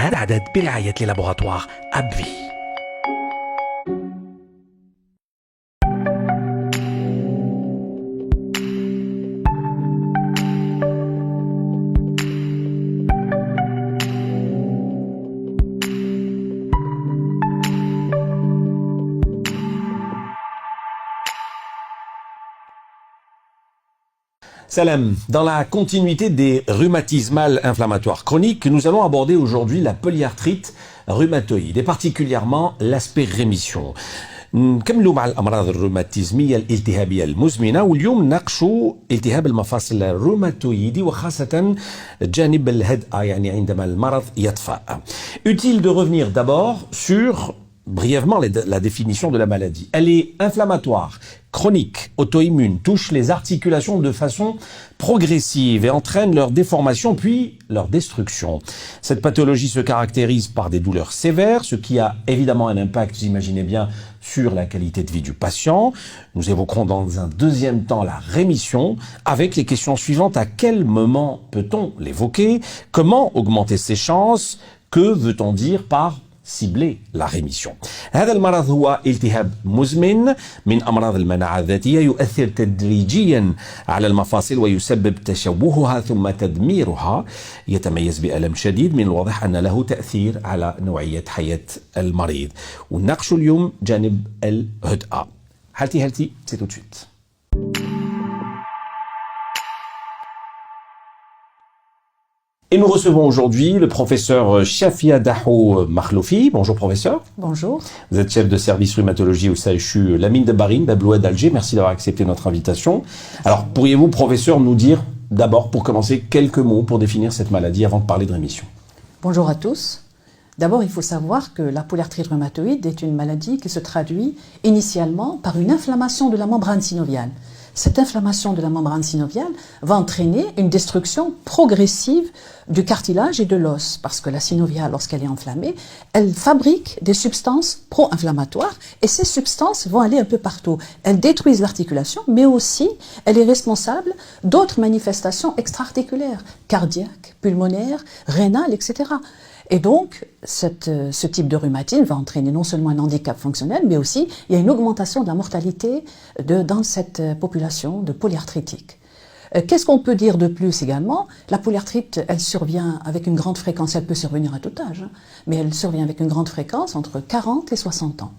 هذا العدد برعاية لابوراتوار أبفي. Salam, dans la continuité des rhumatismales inflammatoires chroniques, nous allons aborder aujourd'hui la polyarthrite rhumatoïde et particulièrement l'aspect rémission. نكملوا مع الأمراض الروماتيزمية الالتهابية المزمنة واليوم نناقشوا التهاب المفاصل الروماتويدي وخاصة جانب الهدأة يعني عندما المرض يطفأ. Utile de revenir d'abord sur brièvement la définition de la maladie. Elle est inflammatoire, chronique, auto-immune, touche les articulations de façon progressive et entraîne leur déformation puis leur destruction. Cette pathologie se caractérise par des douleurs sévères, ce qui a évidemment un impact, vous imaginez bien, sur la qualité de vie du patient. Nous évoquerons dans un deuxième temps la rémission avec les questions suivantes. À quel moment peut-on l'évoquer? Comment augmenter ses chances? Que veut-on dire par cibler la rémission. هذا المرض هو التهاب مزمن من أمراض المناعة الذاتية يؤثر تدريجيا على المفاصل ويسبب تشوهها ثم تدميرها. يتميز بألم شديد، من الواضح أن له تأثير على نوعية حياة المريض. ونناقش اليوم جانب الهدأة. هالتي c'est tout de suite. Et nous recevons aujourd'hui le professeur Chafia Daho Makhloufi. Bonjour professeur. Bonjour. Vous êtes chef de service rhumatologie au CHU Lamine de Barine, Babloued d'Alger. Merci d'avoir accepté notre invitation. Alors pourriez-vous professeur nous dire d'abord pour commencer quelques mots pour définir cette maladie avant de parler de rémission? Bonjour à tous. D'abord il faut savoir que la polyarthrite rhumatoïde est une maladie qui se traduit initialement par une inflammation de la membrane synoviale. Cette inflammation de la membrane synoviale va entraîner une destruction progressive du cartilage et de l'os, parce que la synoviale, lorsqu'elle est enflammée, elle fabrique des substances pro-inflammatoires et ces substances vont aller un peu partout. Elles détruisent l'articulation, mais aussi elle est responsable d'autres manifestations extra-articulaires, cardiaques, pulmonaires, rénales, etc. Et donc, ce type de rhumatisme va entraîner non seulement un handicap fonctionnel, mais aussi il y a une augmentation de la mortalité dans cette population de polyarthritiques. Qu'est-ce qu'on peut dire de plus également? La polyarthrite, elle survient avec une grande fréquence, elle peut survenir à tout âge, mais elle survient avec une grande fréquence entre 40 et 60 ans.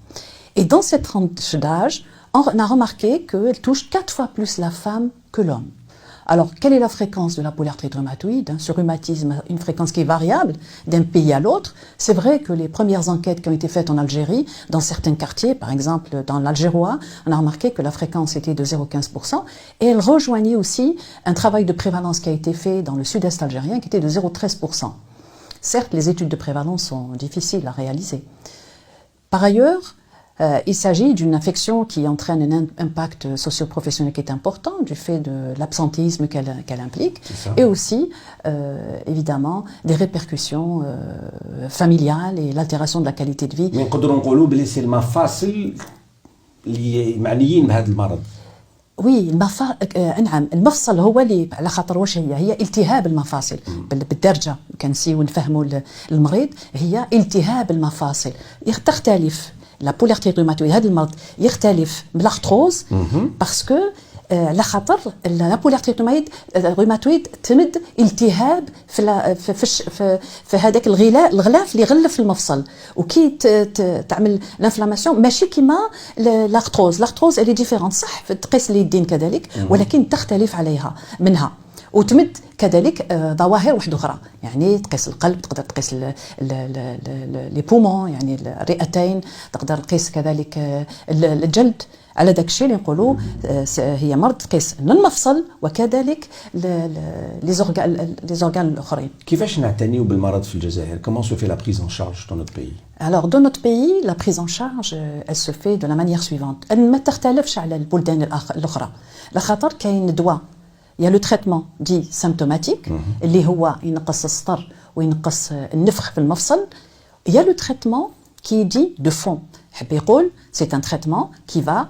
Et dans cette tranche d'âge, on a remarqué qu'elle touche 4 fois plus la femme que l'homme. Alors, quelle est la fréquence de la polyarthrite rhumatoïde? Ce rhumatisme a une fréquence qui est variable d'un pays à l'autre. C'est vrai que les premières enquêtes qui ont été faites en Algérie, dans certains quartiers, par exemple dans l'Algérois, on a remarqué que la fréquence était de 0,15% et elle rejoignait aussi un travail de prévalence qui a été fait dans le sud-est algérien qui était de 0,13%. Certes, les études de prévalence sont difficiles à réaliser. Par ailleurs, il s'agit d'une infection qui entraîne un impact socio-professionnel qui est important du fait de l'absentéisme qu'elle implique et aussi, évidemment, des répercussions familiales et l'altération de la qualité de vie. Mais نقدروا نقولوا بلي سي المفاصل اللي معنيين بهذا المرض. وي نعم المفصل هو اللي على خاطر واش هي التهاب المفاصل بالدرجه كنسيو نفهموا المريض هي التهاب المفاصل تختلف. La polyarthrite rhumatoïde, هذا المرض يختلف من l'arthrose parce que على خاطر la polyarthrite rhumatoïde تمد التهاب في هذاك الغلاف اللي يغلف المفصل وكي تعمل الانفلاماسيون ماشي كيما l'arthrose elle est différente صح تقيس اليدين كذلك ولكن تختلف عليها منها وتمد كذلك ظواهر واحدة أخرى يعني تقيس القلب تقدر تقيس لي بومون يعني الرئتين تقدر تقيس كذلك الجلد على داك الشيء اللي نقولوا هي مرض تقيس المفصل وكذلك لي زورغان الاخرين. كيفاش نعتنيوا بالمرض في الجزائر؟ Comment se fait la prise en charge dans notre pays? Alors dans notre pays la prise en charge elle se fait de la manière suivante. ما تختلفش على البلدان الأخرى. لخاطر كاين دواء Il y a le traitement dit symptomatique, اللي هو ينقص السطر وينقص النفخ في المفصل. Il y a le traitement qui est dit de fond. حب يقول c'est un traitement qui va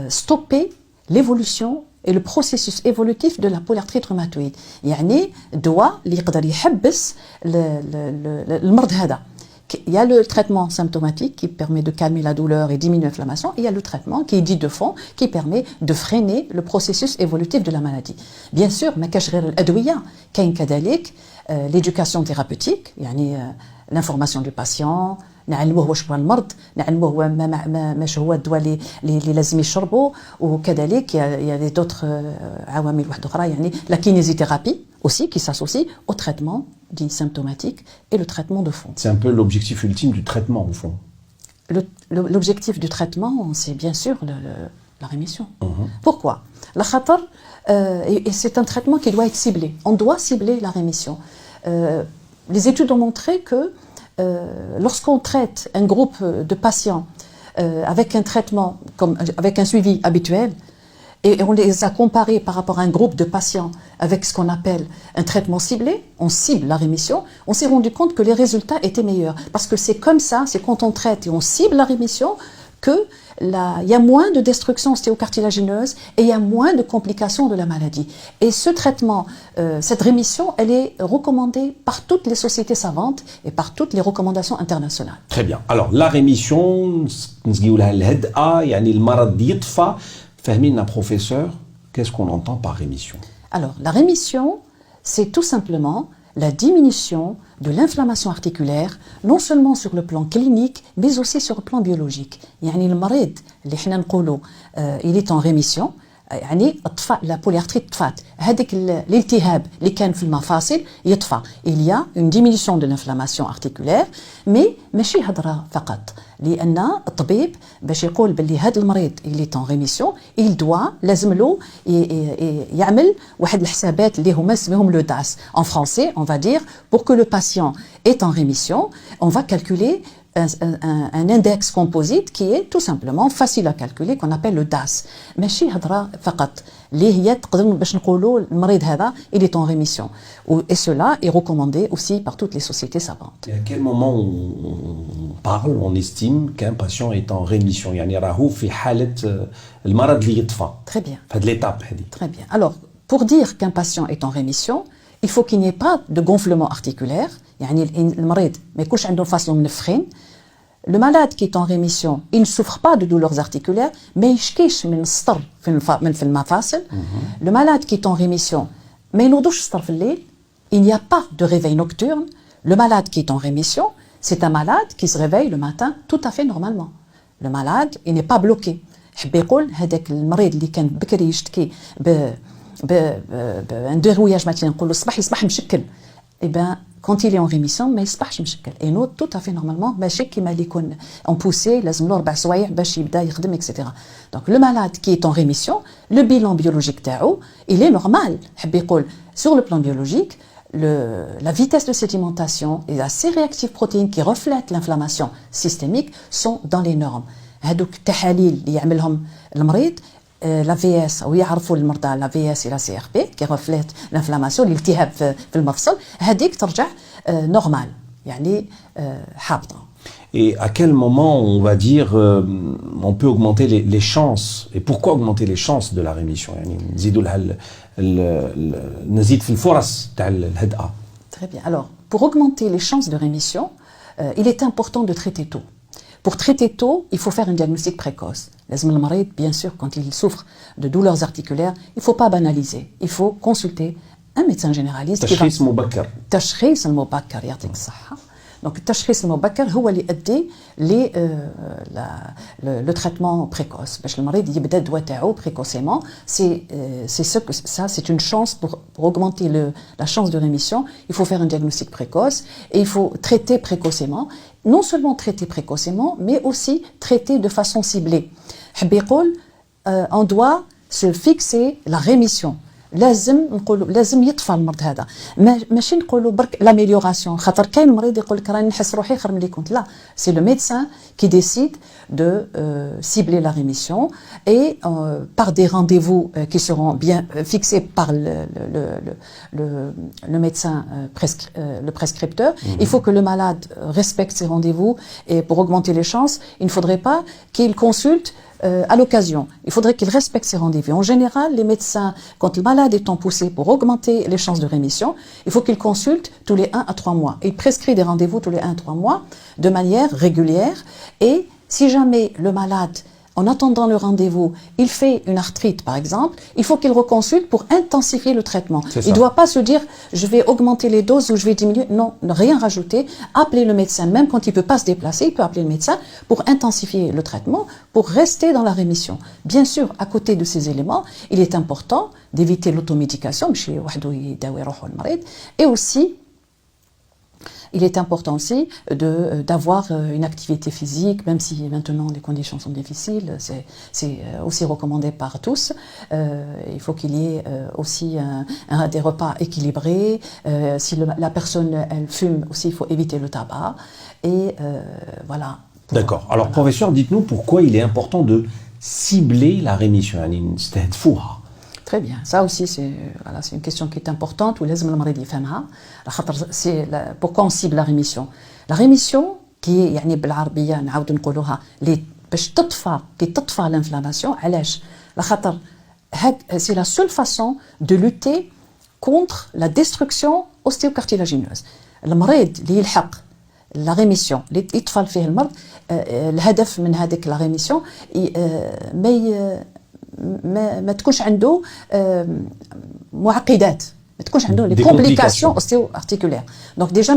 stopper l'évolution et le processus évolutif de la polyarthrite rhumatoïde. يعني دواء اللي يقدر يحبس المرض هذا. Il y a le traitement symptomatique qui permet de calmer la douleur et diminuer l'inflammation. Il y a le traitement qui est dit de fond qui permet de freiner le processus évolutif de la maladie. Bien sûr, ما كاش غير الأدوية كاين كذلك l'éducation thérapeutique يعني l'information du patient نعلموه واش هو المرض نعلموه هو ماش هو الدواء اللي لازم يشربه وكذلك يا d'autres عوامل واحده اخرى يعني la kinésithérapie aussi qui s'associe au traitement dit symptomatique et le traitement de fond. C'est un peu l'objectif ultime du traitement au fond. L'objectif du traitement, c'est bien sûr la rémission. Pourquoi? La khatar, et c'est un traitement qui doit être ciblé. On doit cibler la rémission. Les études ont montré que lorsqu'on traite un groupe de patients avec un traitement, avec un suivi habituel, et on les a comparés par rapport à un groupe de patients avec ce qu'on appelle un traitement ciblé, on cible la rémission, on s'est rendu compte que les résultats étaient meilleurs. Parce que c'est comme ça, c'est quand on traite et on cible la rémission qu'il y a moins de destruction ostéocartilagineuse et il y a moins de complications de la maladie. Et ce traitement, cette rémission, elle est recommandée par toutes les sociétés savantes et par toutes les recommandations internationales. Très bien. Alors, la rémission, Fahmina, professeur, qu'est-ce qu'on entend par rémission? Alors, la rémission, c'est tout simplement la diminution de l'inflammation articulaire, non seulement sur le plan clinique, mais aussi sur le plan biologique. يعني المريض اللي حنا نقولوا il est en rémission, يعني اطفاء la polyarthrite طفات هذاك الالتهاب اللي كان في المفاصل يطفى. Il y a une diminution de l'inflammation articulaire, mais ماشي هضره فقط. لأن الطبيب باش يقول باللي هذا المريض اللي est en rémission, il doit لازم له يعمل واحد الحسابات اللي هما اسمهم le DAS. En français, on va dire pour que le patient est en rémission, on va calculer un index composite qui est tout simplement facile à calculer, qu'on appelle le DAS. ماشي هضره فقط اللي هي تقدر باش نقولوا المريض هذا il est en rémission. Et cela est recommandé aussi par toutes les sociétés savantes. Et à quel moment on parle, on estime qu'un patient est en rémission? يعني راهو في حالة المرض اللي يطفى. Très bien. في هذه l'étape هذه. Très bien. Alors, pour dire qu'un patient est en rémission, il faut qu'il n'y ait pas de gonflement articulaire. يعني المريض ما يكونش عنده فاصله منفخين. Le malade qui est en rémission, il ne souffre pas de douleurs articulaires, mais il يشكيش من السطر في المفاصل. Le malade qui est en rémission, ما ينوضوش السطر في الليل. Il n'y a pas de réveil nocturne. Le malade qui est en rémission, c'est un malade qui se réveille le matin tout à fait normalement. Le malade, il n'est pas bloqué. حب يقول هذاك المريض اللي كان بكري يشتكي un dérouillage matinal نقولوا الصباح يصبح مشكل. Eh bien, quand il est en rémission, ما يصبحش مشكل. Et nous, tout à fait normalement, ماشي كيما اللي يكون en poussé, لازم له 4 سوايع باش يبدا يخدم, etc. Donc, le malade qui est en rémission, le bilan biologique تاعو, il est normal. حب يقول, sur le plan biologique, la vitesse de sédimentation et la C-réactive protéine qui reflètent l'inflammation systémique sont dans les normes. هذوك التحاليل اللي يعملهم المريض la VS أو يعرفوا المرضى la VS et la CRP qui reflètent l'inflammation الالتهاب في المفصل هذيك ترجع normal يعني حابطة. Et à quel moment on va dire on peut augmenter les chances et pourquoi augmenter les chances de la rémission يعني نزيدوا لها نزيد في الفرص تاع الهدأة. Très bien. Alors pour augmenter les chances de rémission, il est important de traiter tôt. Pour traiter tôt, il faut faire un diagnostic précoce. لازم المريض, bien sûr, quand il souffre de douleurs articulaires, il ne faut pas banaliser. Il faut consulter un médecin généraliste. تشخيص مبكر. تشخيص المبكر يعطيك الصحة. Donc التشخيص المبكر هو اللي يؤدي le traitement précoce. باش المريض يبدا الدواء تاعو précocement. C'est une chance pour augmenter la chance de rémission. Il faut faire un diagnostic précoce et il faut traiter précocement. Non seulement traiter précocement, mais aussi traiter de façon ciblée. حب يقول, on doit se fixer la rémission. لازم يطفى المرض هذا. ماشي نقولوا برك l'amélioration. خاطر كاين مريض يقول لك راني نحس روحي خير ملي كنت. لا, c'est le médecin qui décide de cibler la rémission et par des rendez-vous qui seront bien fixés par le médecin le prescripteur. Il faut que le malade respecte ses rendez-vous et pour augmenter les chances, il ne faudrait pas qu'il consulte à l'occasion. Il faudrait qu'il respecte ses rendez-vous. En général, les médecins, quand le malade est en poussée pour augmenter les chances de rémission, il faut qu'il consulte tous les 1 à 3 mois. Il prescrit des rendez-vous tous les 1 à 3 mois de manière régulière. Et si jamais le malade, en attendant le rendez-vous, il fait une arthrite par exemple, il faut qu'il reconsulte pour intensifier le traitement. Il ne doit pas se dire je vais augmenter les doses ou je vais diminuer. Non, ne rien rajouter. Appeler le médecin, même quand il ne peut pas se déplacer, il peut appeler le médecin pour intensifier le traitement, pour rester dans la rémission. Bien sûr, à côté de ces éléments, il est important d'éviter l'automédication, et aussi il est important aussi d'avoir une activité physique, même si maintenant les conditions sont difficiles, c'est aussi recommandé par tous. Il faut qu'il y ait aussi des repas équilibrés. Si la personne elle fume aussi, il faut éviter le tabac. Et voilà. D'accord. Alors, professeur, dites-nous pourquoi il est important de cibler la rémission. Très bien. Ça aussi, c'est une question qui est importante. Pourquoi on cible la rémission? La rémission, qui est, qui تطفى l'inflammation, c'est la seule façon de lutter contre la destruction ostéocartilagineuse. المريض اللي يلحق la rémission اللي يطفى فيه المرض الهدف من هذيك la rémission ما تكونش عنده معقدات، ما تكونش عنده لي كومبليكاسيون اوستيو ارتيكولير. دونك ديجا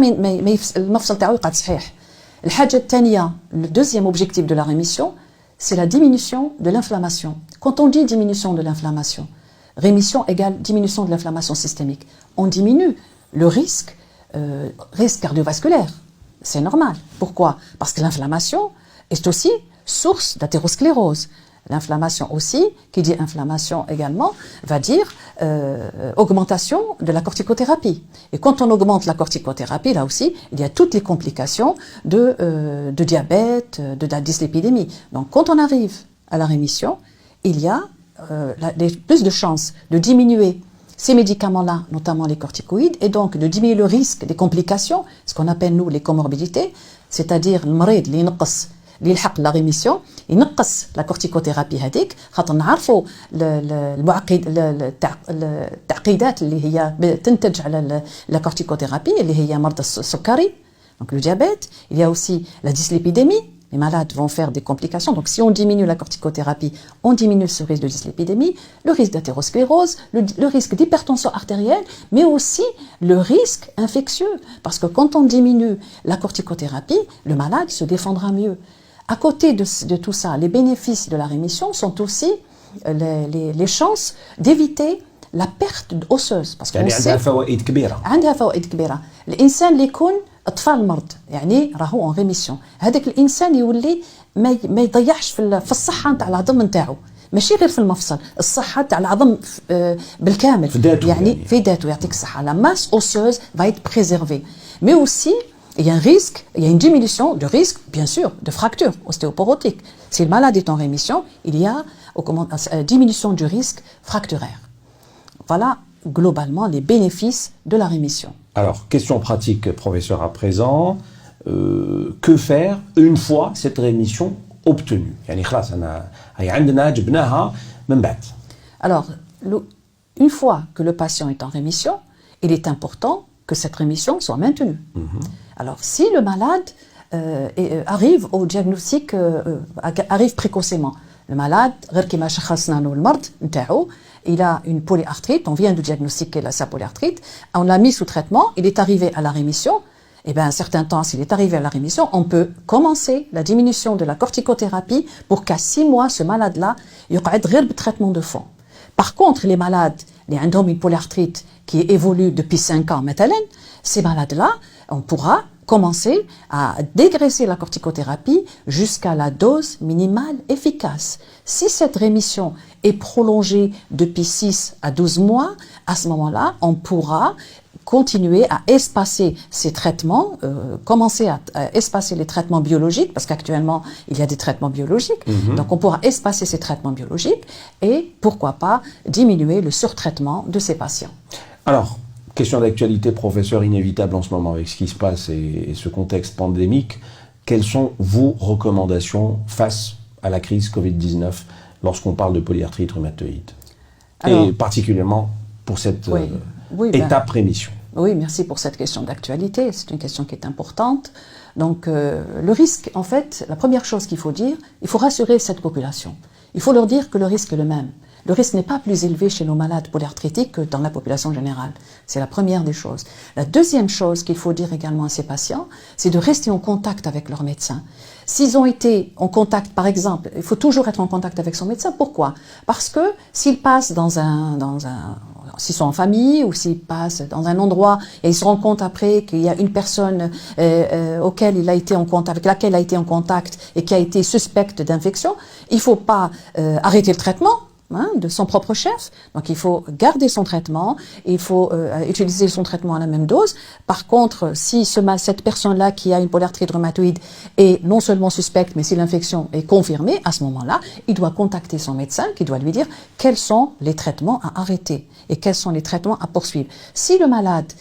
المفصل تاعو يقعد صحيح. الحاجه الثانيه le deuxième objectif de la rémission c'est la diminution de l'inflammation. Quand on dit diminution de l'inflammation, rémission égale diminution de l'inflammation systémique. On diminue le risque cardiovasculaire. C'est normal. Pourquoi? Parce que l'inflammation est aussi source d'athérosclérose. L'inflammation aussi, qui dit inflammation également, va dire augmentation de la corticothérapie. Et quand on augmente la corticothérapie, là aussi, il y a toutes les complications de diabète, de la dyslipidémie. Donc quand on arrive à la rémission, il y a plus de chances de diminuer ces médicaments-là, notamment les corticoïdes, et donc de diminuer le risque des complications, ce qu'on appelle nous les comorbidités, c'est-à-dire le مريض اللي ينقص اللي يلحق لا ريميسيون ينقص لا كورتيكوثيرابي هذيك، خاطر نعرفوا التعقيدات اللي هي تنتج على لا كورتيكوثيرابي اللي هي مرضى السكري، donc le diabète. Il y a aussi la dyslipidémie. Les malades vont faire des complications. Donc, si on diminue la corticothérapie, on diminue ce risque de dyslipidémie, le risque d'athérosclérose, le risque d'hypertension artérielle, mais aussi le risque infectieux. Parce que quand on diminue la corticothérapie, le malade se défendra mieux. À côté de tout ça, les bénéfices de la rémission sont aussi les chances d'éviter la perte osseuse. Parce qu'on sait عندها فوائد كبيرة. الإنسان اللي يكون اطفال المرض يعني راهو en rémission، هذاك الإنسان يولي ما يضيعش في الصحة نتاع العظم نتاعو، ماشي غير في المفصل، الصحة تاع العظم بالكامل، يعني في ذاته يعطيك الصحة. La masse osseuse va être préservée. Mais aussi il y a un risque, il y a une diminution de risque, bien sûr, de fracture ostéoporotique. Si le malade est en rémission, il y a diminution du risque fracturaire. Voilà globalement les bénéfices de la rémission. Alors, question pratique, professeur, à présent. Que faire une fois cette rémission obtenue? Alors, une fois que le patient est en rémission, il est important que cette rémission soit maintenue. Alors, si le malade arrive au diagnostic, arrive précocement, le malade, il a une polyarthrite, on vient de diagnostiquer sa polyarthrite, on l'a mis sous traitement, il est arrivé à la rémission, et bien un certain temps, s'il est arrivé à la rémission, on peut commencer la diminution de la corticothérapie pour qu'à 6 mois, ce malade-là, il y aura un traitement de fond. Par contre, les malades, les ont une polyarthrite qui évolue depuis 5 ans, ces malades-là, on pourra commencer à dégraisser la corticothérapie jusqu'à la dose minimale efficace. Si cette rémission est prolongée depuis 6 à 12 mois, à ce moment-là, on pourra continuer à espacer ces traitements, commencer à espacer les traitements biologiques, parce qu'actuellement, il y a des traitements biologiques, donc on pourra espacer ces traitements biologiques et, pourquoi pas, diminuer le surtraitement de ces patients. Alors, question d'actualité, professeur, inévitable en ce moment avec ce qui se passe et ce contexte pandémique. Quelles sont vos recommandations face à la crise Covid-19 lorsqu'on parle de polyarthrite rhumatoïde. Alors, et particulièrement pour cette oui, étape rémission. Oui, merci pour cette question d'actualité. C'est une question qui est importante. Donc, le risque, en fait, la première chose qu'il faut dire, il faut rassurer cette population. Il faut leur dire que le risque est le même. Le risque n'est pas plus élevé chez nos malades polyarthritiques que dans la population générale. C'est la première des choses. La deuxième chose qu'il faut dire également à ces patients, c'est de rester en contact avec leur médecin. S'ils ont été en contact, par exemple, il faut toujours être en contact avec son médecin. Pourquoi? Parce que s'ils passent s'ils sont en famille ou s'ils passent dans un endroit et ils se rendent compte après qu'il y a une personne avec laquelle il a été en contact et qui a été suspecte d'infection, il ne faut pas arrêter le traitement de son propre chef. Donc il faut garder son traitement, il faut utiliser son traitement à la même dose. Par contre, si cette personne-là qui a une polyarthrite rhumatoïde est non seulement suspecte, mais si l'infection est confirmée, à ce moment-là, il doit contacter son médecin qui doit lui dire quels sont les traitements à arrêter et quels sont les traitements à poursuivre. Si le malade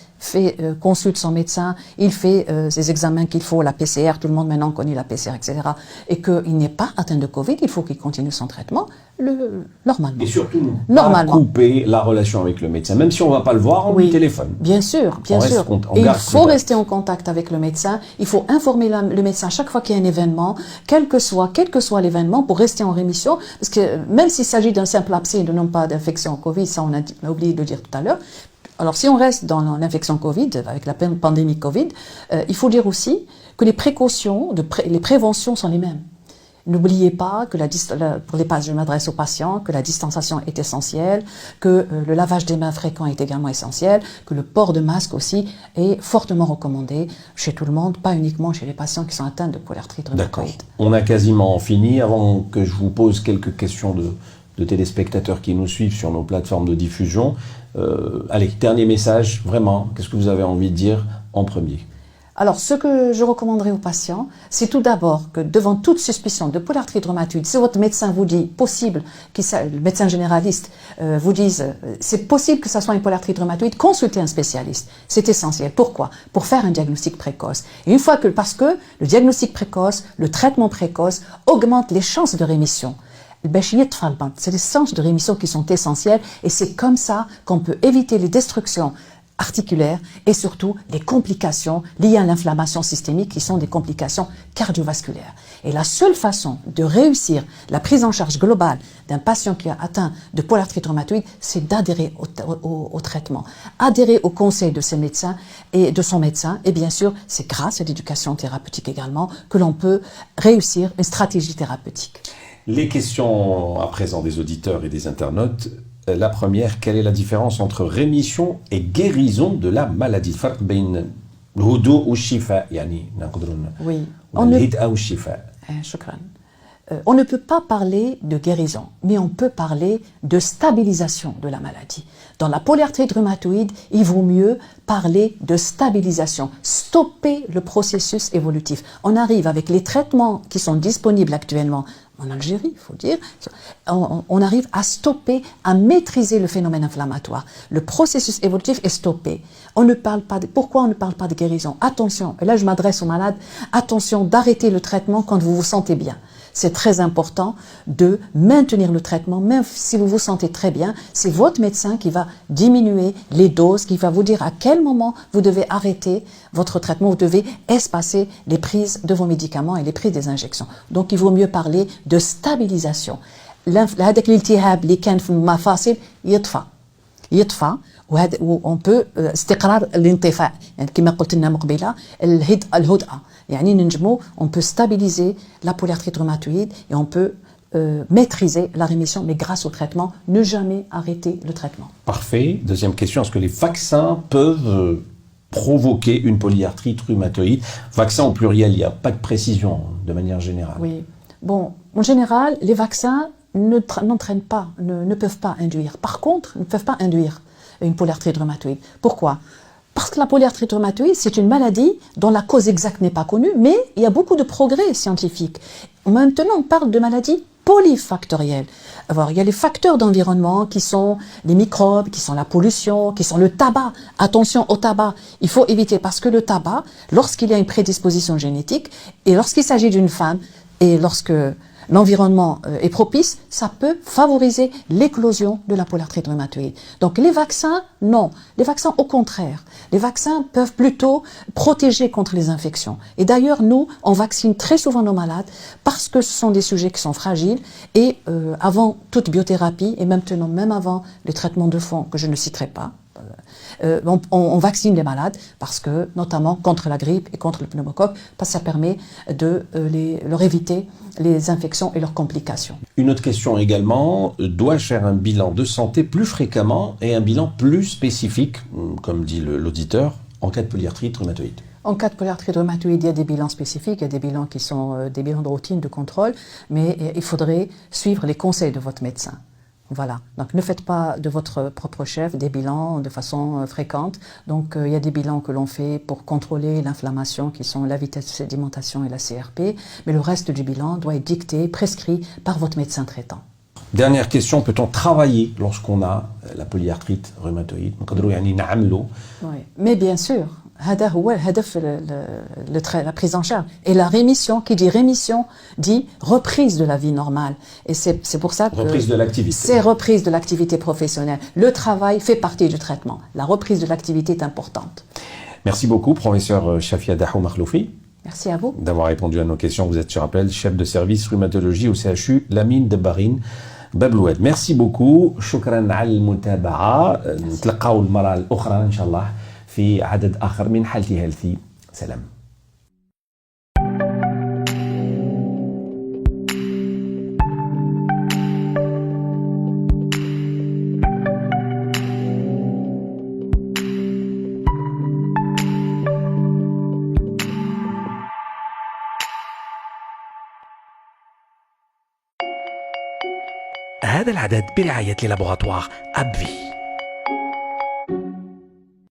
consulte son médecin, il fait ses examens qu'il faut, la PCR, tout le monde maintenant connaît la PCR, etc., et qu'il n'est pas atteint de Covid, il faut qu'il continue son traitement normalement. Et surtout, normalement. Pas couper la relation avec le médecin. Même si on ne va pas le voir, on lui téléphone. Bien sûr, bien sûr. Et il faut rester en contact avec le médecin, il faut informer le médecin chaque fois qu'il y a un événement, quel que soit l'événement, pour rester en rémission, parce que même s'il s'agit d'un simple abcès et de non pas d'infection Covid, ça on a oublié de le dire tout à l'heure. Alors, si on reste dans l'infection Covid, avec la pandémie Covid, il faut dire aussi que les préventions sont les mêmes. N'oubliez pas que je m'adresse aux patients, que la distanciation est essentielle, que le lavage des mains fréquent est également essentiel, que le port de masque aussi est fortement recommandé chez tout le monde, pas uniquement chez les patients qui sont atteints de polyarthrite rhumatoïde. D'accord. On a quasiment fini. Avant que je vous pose quelques questions de téléspectateurs qui nous suivent sur nos plateformes de diffusion, allez, dernier message, vraiment, qu'est-ce que vous avez envie de dire en premier? Alors, ce que je recommanderais aux patients, c'est tout d'abord que devant toute suspicion de polyarthrite rhumatoïde, si votre médecin vous dit le médecin généraliste vous dise c'est possible que ça soit une polyarthrite rhumatoïde, consultez un spécialiste. C'est essentiel. Pourquoi? Pour faire un diagnostic précoce. Et parce que le diagnostic précoce, le traitement précoce augmente les chances de rémission. C'est les chances de rémission qui sont essentielles et c'est comme ça qu'on peut éviter les destructions articulaires et surtout les complications liées à l'inflammation systémique qui sont des complications cardiovasculaires. Et la seule façon de réussir la prise en charge globale d'un patient qui a atteint de polyarthrite rhumatoïde, c'est d'adhérer au traitement, adhérer au conseil de ses médecins et de son médecin. Et bien sûr, c'est grâce à l'éducation thérapeutique également que l'on peut réussir une stratégie thérapeutique. Les questions à présent des auditeurs et des internautes. La première, quelle est la différence entre rémission et guérison de la maladie? Oui. On ne peut pas parler de guérison, mais on peut parler de stabilisation de la maladie. Dans la polyarthrite rhumatoïde, il vaut mieux parler de stabilisation, stopper le processus évolutif. On arrive avec les traitements qui sont disponibles actuellement en Algérie, il faut dire, on arrive à stopper, à maîtriser le phénomène inflammatoire. Le processus évolutif est stoppé. Pourquoi on ne parle pas de guérison? Attention, et là je m'adresse aux malades, attention d'arrêter le traitement quand vous vous sentez bien. C'est très important de maintenir le traitement, même si vous vous sentez très bien. C'est votre médecin qui va diminuer les doses, qui va vous dire à quel moment vous devez arrêter votre traitement, vous devez espacer les prises de vos médicaments et les prises des injections. Donc il vaut mieux parler de stabilisation. هذاك الالتهاب اللي كان في المفاصل يطفى وon peut استقرار الانطفاء يعني كما قلت لنا مقبله الهدأة يعني ننجمو on peut stabiliser la polyarthrite rhumatoïde et on peut maîtriser la rémission, mais grâce au traitement, ne jamais arrêter le traitement. Parfait. Deuxième question, est-ce que les vaccins peuvent provoquer une polyarthrite rhumatoïde? Vaccins au pluriel, il n'y a pas de précision de manière générale. Oui. Bon, en général, les vaccins n'entraînent pas, ne peuvent pas induire. Par contre, ne peuvent pas induire une polyarthrite rhumatoïde. Pourquoi? Parce que la polyarthrite rhumatoïde, c'est une maladie dont la cause exacte n'est pas connue, mais il y a beaucoup de progrès scientifiques. Maintenant, on parle de maladies polyfactorielles. Alors, il y a les facteurs d'environnement qui sont les microbes, qui sont la pollution, qui sont le tabac. Attention au tabac. Il faut éviter parce que le tabac, lorsqu'il y a une prédisposition génétique, et lorsqu'il s'agit d'une femme, et lorsque l'environnement est propice, ça peut favoriser l'éclosion de la polyarthrite rhumatoïde. Donc les vaccins, non. Les vaccins, au contraire. Les vaccins peuvent plutôt protéger contre les infections. Et d'ailleurs, nous, on vaccine très souvent nos malades parce que ce sont des sujets qui sont fragiles et avant toute biothérapie et maintenant même avant les traitements de fond que je ne citerai pas, on vaccine les malades parce que, notamment contre la grippe et contre le pneumocoque, parce que ça permet de leur éviter les infections et leurs complications. Une autre question également, dois-je faire un bilan de santé plus fréquemment et un bilan plus spécifique, comme dit l'auditeur, en cas de polyarthrite rhumatoïde? En cas de polyarthrite rhumatoïde, il y a des bilans spécifiques, il y a des bilans qui sont des bilans de routine, de contrôle, mais il faudrait suivre les conseils de votre médecin. Voilà. Donc ne faites pas de votre propre chef des bilans de façon fréquente. Donc il y a des bilans que l'on fait pour contrôler l'inflammation qui sont la vitesse de sédimentation et la CRP, mais le reste du bilan doit être dicté, prescrit par votre médecin traitant. Dernière question, peut-on travailler lorsqu'on a la polyarthrite rhumatoïde? Oui. Mais bien sûr, هذا هو الهدف la prise en charge. Et la rémission, qui dit rémission, dit reprise de la vie normale. Et c'est pour ça que... Reprise de l'activité. C'est reprise de l'activité professionnelle. Le travail fait partie du traitement. La reprise de l'activité est importante. Merci beaucoup, professeur Chafia Dahou Makhloufi. Merci à vous. D'avoir répondu à nos questions. Vous êtes, je rappelle, chef de service rhumatologie au CHU Lamine Debarine Babloued. Merci beaucoup. شكرا على المتابعة. نتلقاو المرة الأخرى إن شاء الله في عدد آخر من حالتي هيلثي. سلام. هذا العدد برعاية لابوغاتوار أبفي.